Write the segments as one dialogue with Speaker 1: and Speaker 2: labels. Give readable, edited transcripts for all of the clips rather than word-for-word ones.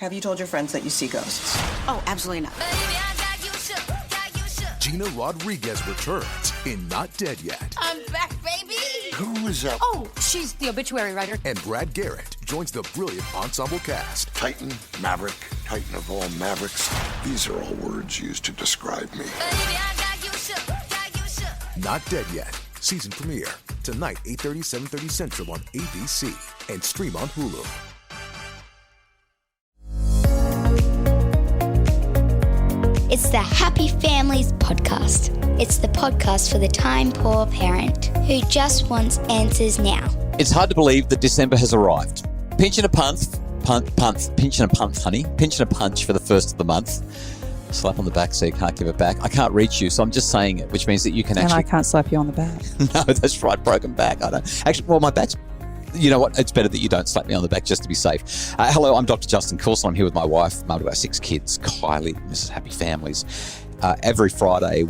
Speaker 1: Have you told your friends that you see ghosts?
Speaker 2: Oh, absolutely not.
Speaker 3: Gina Rodriguez returns in Not Dead Yet.
Speaker 2: I'm back, baby.
Speaker 4: Who is that?
Speaker 2: Oh, she's the obituary writer.
Speaker 3: And Brad Garrett joins the brilliant ensemble cast.
Speaker 4: Titan, Maverick, Titan of all Mavericks. These are all words used to describe me.
Speaker 3: Not Dead Yet. Season premiere. Tonight, 8:30, 7:30 Central on ABC. And stream on Hulu.
Speaker 5: It's the Happy Families podcast. It's the podcast for the time-poor parent who just wants answers now.
Speaker 6: It's hard to believe that December has arrived. Pinch and a punch, pinch and a punch, honey. Pinch and a punch for the first of the month. Slap on the back so you can't give it back. I can't reach you, so I'm just saying it, which means that you can actually...
Speaker 7: And I can't slap you on the back.
Speaker 6: No, that's right, broken back. I don't... Actually, well, my back's... You know what? It's better that you don't slap me on the back just to be safe. Hello, I'm Dr. Justin Coulson. I'm here with my wife, mum to our 6 kids, Kylie, Mrs. Happy Families. Every Friday,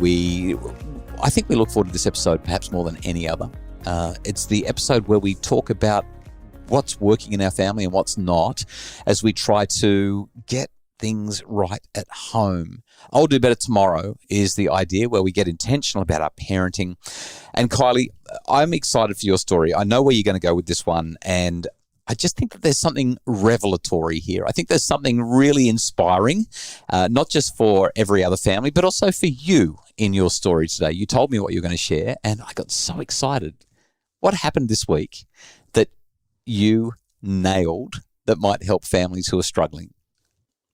Speaker 6: I think we look forward to this episode perhaps more than any other. It's the episode where we talk about what's working in our family and what's not as we try to get things right at home. I'll do better tomorrow is the idea where we get intentional about our parenting. And Kylie, I'm excited for your story. I know where you're going to go with this one, and I just think that there's something revelatory here. I think there's something really inspiring, not just for every other family, but also for you in your story today. You told me what you're going to share, and I got so excited. What happened this week that you nailed that might help families who are struggling?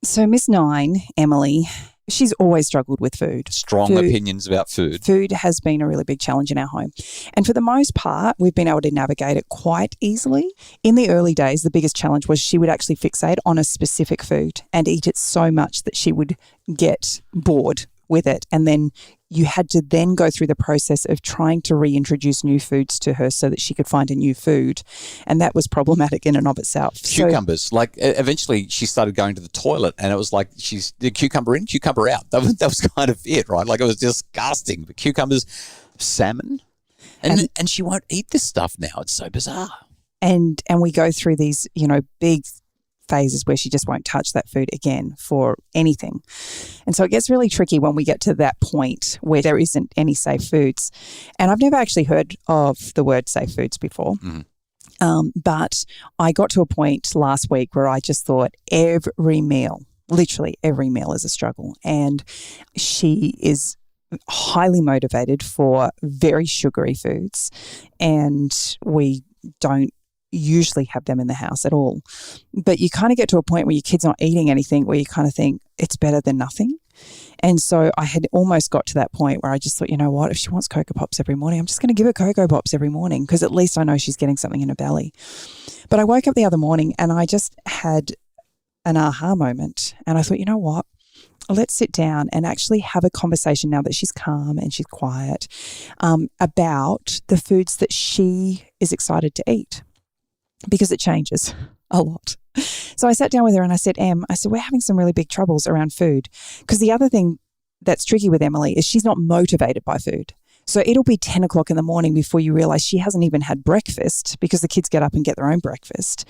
Speaker 7: So Miss 9, Emily, she's always struggled with food.
Speaker 6: Strong opinions about food.
Speaker 7: Food has been a really big challenge in our home. And for the most part, we've been able to navigate it quite easily. In the early days, the biggest challenge was she would actually fixate on a specific food and eat it so much that she would get bored with it. And then you had to then go through the process of trying to reintroduce new foods to her so that she could find a new food. And that was problematic in and of itself.
Speaker 6: Cucumbers. Eventually she started going to the toilet and it was like she's the cucumber in, cucumber out. That was kind of it, right? Like it was disgusting. But cucumbers, salmon, and she won't eat this stuff now. It's so bizarre.
Speaker 7: And we go through these, big phases where she just won't touch that food again for anything. And so it gets really tricky when we get to that point where there isn't any safe foods. And I've never actually heard of the word safe foods before. But I got to a point last week where I just thought literally every meal is a struggle. And she is highly motivated for very sugary foods, and we don't usually have them in the house at all. But you kind of get to a point where your kid's not eating anything where you kind of think it's better than nothing. And so I had almost got to that point where I just thought, you know what, if she wants Cocoa Pops every morning, I'm just going to give her Cocoa Pops every morning because at least I know she's getting something in her belly. But I woke up the other morning and I just had an aha moment. And I thought, you know what, let's sit down and actually have a conversation now that she's calm and she's quiet about the foods that she is excited to eat. Because it changes a lot. So I sat down with her and I said, we're having some really big troubles around food. Because the other thing that's tricky with Emily is she's not motivated by food. So it'll be 10 o'clock in the morning before you realize she hasn't even had breakfast because the kids get up and get their own breakfast.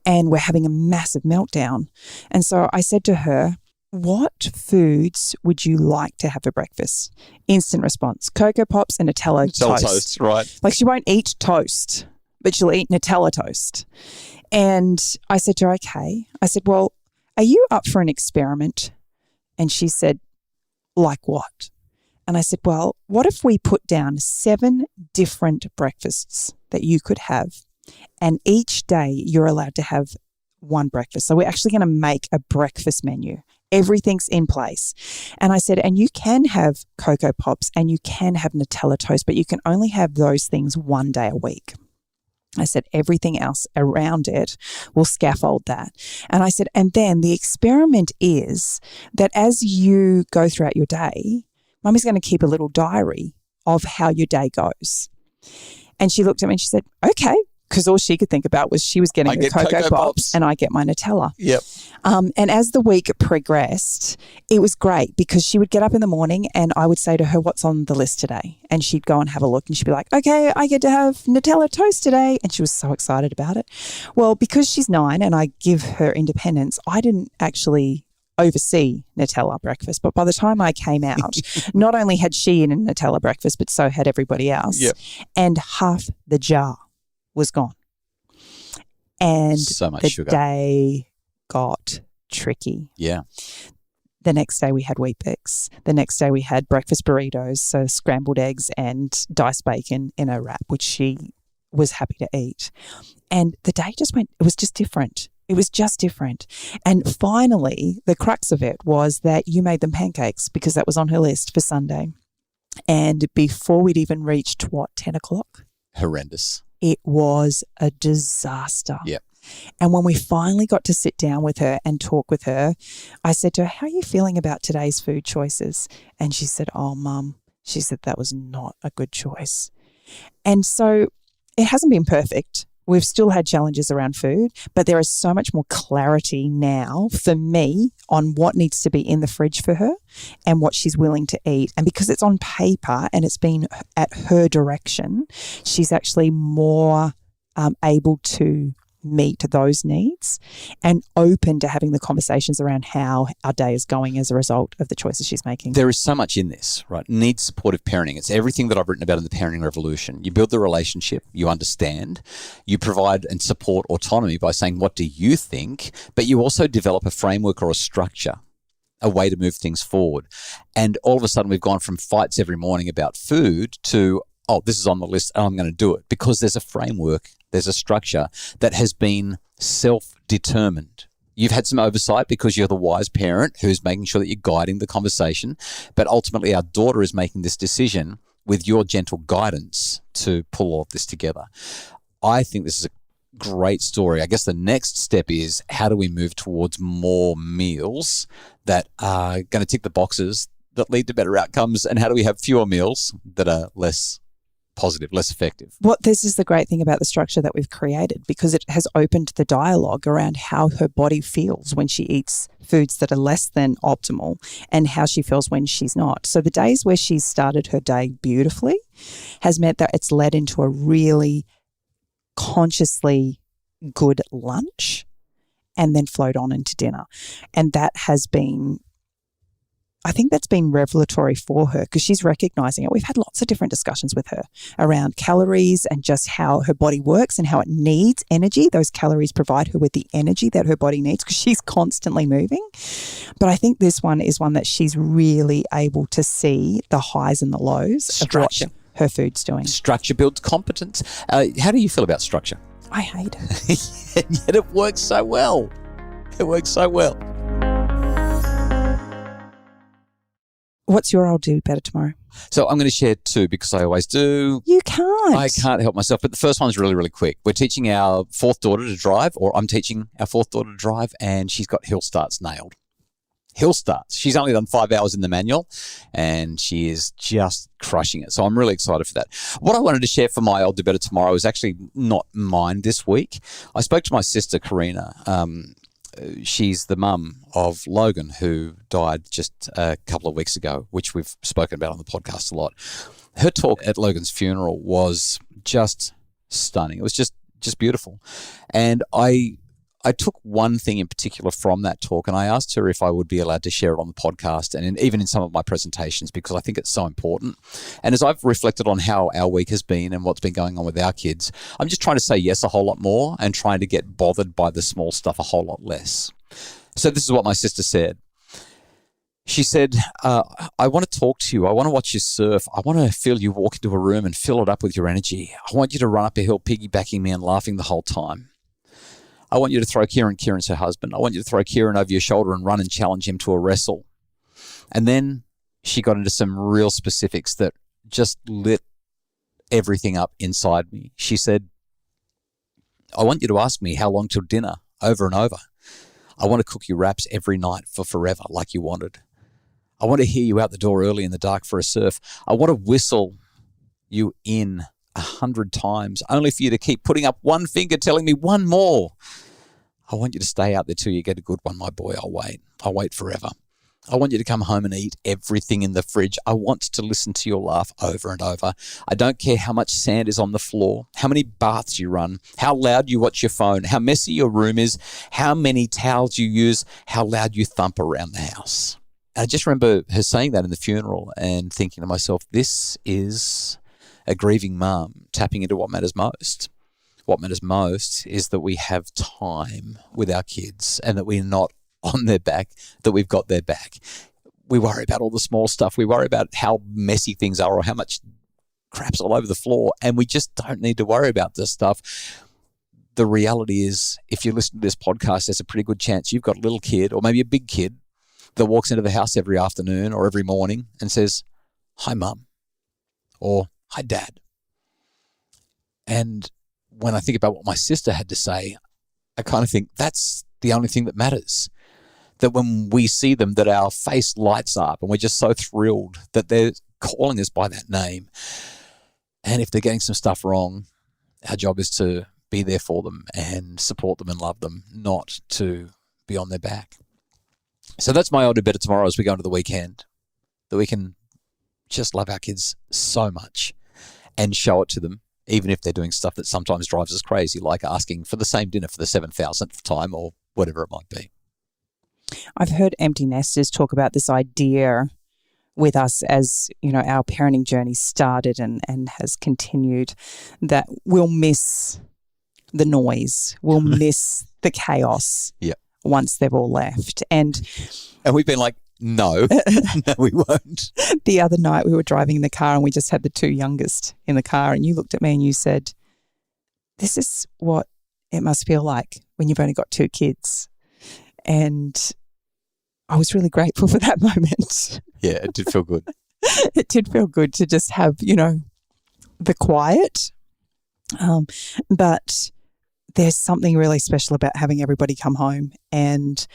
Speaker 7: And we're having a massive meltdown. And so I said to her, what foods would you like to have for breakfast? Instant response, Cocoa Pops and Nutella toast.
Speaker 6: Right.
Speaker 7: Like she won't eat toast, but she'll eat Nutella toast. And I said to her, okay. I said, well, are you up for an experiment? And she said, like what? And I said, well, what if we put down 7 different breakfasts that you could have, and each day you're allowed to have one breakfast. So we're actually going to make a breakfast menu. Everything's in place. And I said, and you can have Cocoa Pops and you can have Nutella toast, but you can only have those things one day a week. I said, everything else around it will scaffold that. And I said, and then the experiment is that as you go throughout your day, Mummy's going to keep a little diary of how your day goes. And she looked at me and she said, okay, because all she could think about was she was getting
Speaker 6: I
Speaker 7: her
Speaker 6: get
Speaker 7: Cocoa
Speaker 6: Cocoa
Speaker 7: Pops
Speaker 6: Pops.
Speaker 7: and I get my Nutella.
Speaker 6: Yep.
Speaker 7: And as the week progressed, it was great because she would get up in the morning and I would say to her, what's on the list today? And she'd go and have a look and she'd be like, okay, I get to have Nutella toast today. And she was so excited about it. Well, because she's 9 and I give her independence, I didn't actually oversee Nutella breakfast. But by the time I came out, not only had she eaten Nutella breakfast, but so had everybody else.
Speaker 6: Yep.
Speaker 7: And half the jar was gone. And
Speaker 6: So much
Speaker 7: the
Speaker 6: sugar.
Speaker 7: day got tricky.
Speaker 6: Yeah.
Speaker 7: The next day we had Wheat Bix. The next day we had breakfast burritos, so scrambled eggs and diced bacon in a wrap, which she was happy to eat. And the day just went, it was just different. It was just different. And finally, the crux of it was that you made them pancakes because that was on her list for Sunday. And before we'd even reached, 10 o'clock?
Speaker 6: Horrendous.
Speaker 7: It was a disaster.
Speaker 6: Yep.
Speaker 7: And when we finally got to sit down with her and talk with her, I said to her, how are you feeling about today's food choices? And she said, oh, Mum, she said that was not a good choice. And so it hasn't been perfect. We've still had challenges around food, but there is so much more clarity now for me on what needs to be in the fridge for her and what she's willing to eat. And because it's on paper and it's been at her direction, she's actually more able to meet those needs and open to having the conversations around how our day is going as a result of the choices she's making.
Speaker 6: There is so much in this, right? Needs supportive parenting. It's everything that I've written about in the Parenting Revolution. You build the relationship, you understand, you provide and support autonomy by saying, what do you think? But you also develop a framework or a structure, a way to move things forward. And all of a sudden we've gone from fights every morning about food to, oh, this is on the list and I'm going to do it, because there's a framework, there's a structure that has been self-determined. You've had some oversight because you're the wise parent who's making sure that you're guiding the conversation. But ultimately, our daughter is making this decision with your gentle guidance to pull all of this together. I think this is a great story. I guess the next step is, how do we move towards more meals that are going to tick the boxes that lead to better outcomes? And how do we have fewer meals that are less positive, less effective?
Speaker 7: This is the great thing about the structure that we've created, because it has opened the dialogue around how her body feels when she eats foods that are less than optimal and how she feels when she's not. So the days where she's started her day beautifully has meant that it's led into a really consciously good lunch and then flowed on into dinner. And that has been, I think that's been revelatory for her because she's recognizing it. We've had lots of different discussions with her around calories and just how her body works and how it needs energy. Those calories provide her with the energy that her body needs because she's constantly moving. But I think this one is one that she's really able to see the highs and the lows of what her food's doing.
Speaker 6: Structure builds competence. How do you feel about structure?
Speaker 7: I hate it.
Speaker 6: And yet it works so well. It works so well.
Speaker 7: What's your I'll do better tomorrow?
Speaker 6: So I'm going to share two because I always do.
Speaker 7: You can't.
Speaker 6: I can't help myself. But the first one's really, really quick. We're teaching our fourth daughter to drive, or I'm teaching our fourth daughter to drive, and she's got hill starts nailed. Hill starts. She's only done 5 hours in the manual, and she is just crushing it. So I'm really excited for that. What I wanted to share for my I'll do better tomorrow is actually not mine this week. I spoke to my sister, Karina. She's the mum of Logan, who died just a couple of weeks ago, which we've spoken about on the podcast a lot. Her talk at Logan's funeral was just stunning. It was just beautiful. And I took one thing in particular from that talk, and I asked her if I would be allowed to share it on the podcast and even in some of my presentations, because I think it's so important. And as I've reflected on how our week has been and what's been going on with our kids, I'm just trying to say yes a whole lot more and trying to get bothered by the small stuff a whole lot less. So this is what my sister said. She said, I want to talk to you. I want to watch you surf. I want to feel you walk into a room and fill it up with your energy. I want you to run up a hill piggybacking me and laughing the whole time. I want you to throw Kieran's her husband. I want you to throw Kieran over your shoulder and run and challenge him to a wrestle. And then she got into some real specifics that just lit everything up inside me. She said, I want you to ask me how long till dinner over and over. I want to cook you wraps every night for forever like you wanted. I want to hear you out the door early in the dark for a surf. I want to whistle you in 100 times, only for you to keep putting up one finger telling me one more. I want you to stay out there till you get a good one, my boy. I'll wait. I'll wait forever. I want you to come home and eat everything in the fridge. I want to listen to your laugh over and over. I don't care how much sand is on the floor, how many baths you run, how loud you watch your phone, how messy your room is, how many towels you use, how loud you thump around the house. And I just remember her saying that in the funeral and thinking to myself, this is a grieving mum tapping into what matters most. What matters most is that we have time with our kids and that we're not on their back, that we've got their back. We worry about all the small stuff. We worry about how messy things are or how much crap's all over the floor, and we just don't need to worry about this stuff. The reality is, if you listen to this podcast, there's a pretty good chance you've got a little kid or maybe a big kid that walks into the house every afternoon or every morning and says, "Hi, Mum," or "Hi, Dad." And when I think about what my sister had to say, I kind of think that's the only thing that matters. That when we see them, that our face lights up and we're just so thrilled that they're calling us by that name. And if they're getting some stuff wrong, our job is to be there for them and support them and love them, not to be on their back. So that's my I'll do better tomorrow as we go into the weekend, that we can just love our kids so much and show it to them, even if they're doing stuff that sometimes drives us crazy, like asking for the same dinner for the 7,000th time or whatever it might be.
Speaker 7: I've heard empty nesters talk about this idea with us as, our parenting journey started and has continued, that we'll miss the noise, we'll miss the chaos once they've all left. And
Speaker 6: we've been like, no, no, we won't.
Speaker 7: The other night we were driving in the car and we just had the two youngest in the car, and you looked at me and you said, "This is what it must feel like when you've only got two kids." And I was really grateful for that moment.
Speaker 6: Yeah, it did feel good.
Speaker 7: It did feel good to just have, the quiet. But there's something really special about having everybody come home. And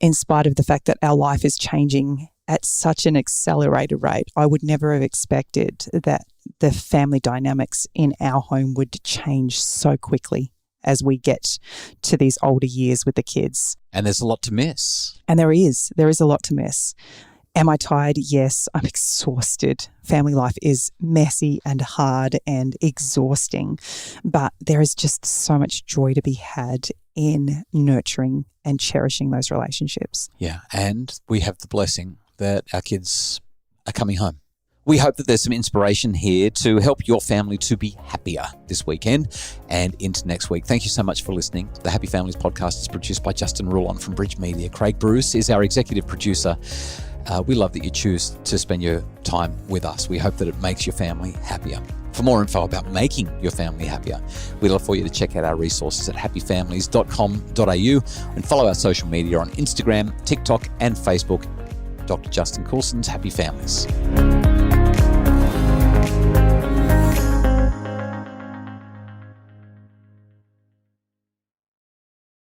Speaker 7: in spite of the fact that our life is changing at such an accelerated rate, I would never have expected that the family dynamics in our home would change so quickly as we get to these older years with the kids.
Speaker 6: And there's a lot to miss.
Speaker 7: And there is a lot to miss. Am I tired? Yes, I'm exhausted. Family life is messy and hard and exhausting, but there is just so much joy to be had in nurturing and cherishing those relationships.
Speaker 6: Yeah, and we have the blessing that our kids are coming home. We hope that there's some inspiration here to help your family to be happier this weekend and into next week. Thank you so much for listening. The Happy Families podcast is produced by Justin Rulon from Bridge Media. Craig Bruce is our executive producer. We love that you choose to spend your time with us. We hope that it makes your family happier. For more info about making your family happier, we'd love for you to check out our resources at happyfamilies.com.au and follow our social media on Instagram, TikTok, and Facebook. Dr. Justin Coulson's Happy Families.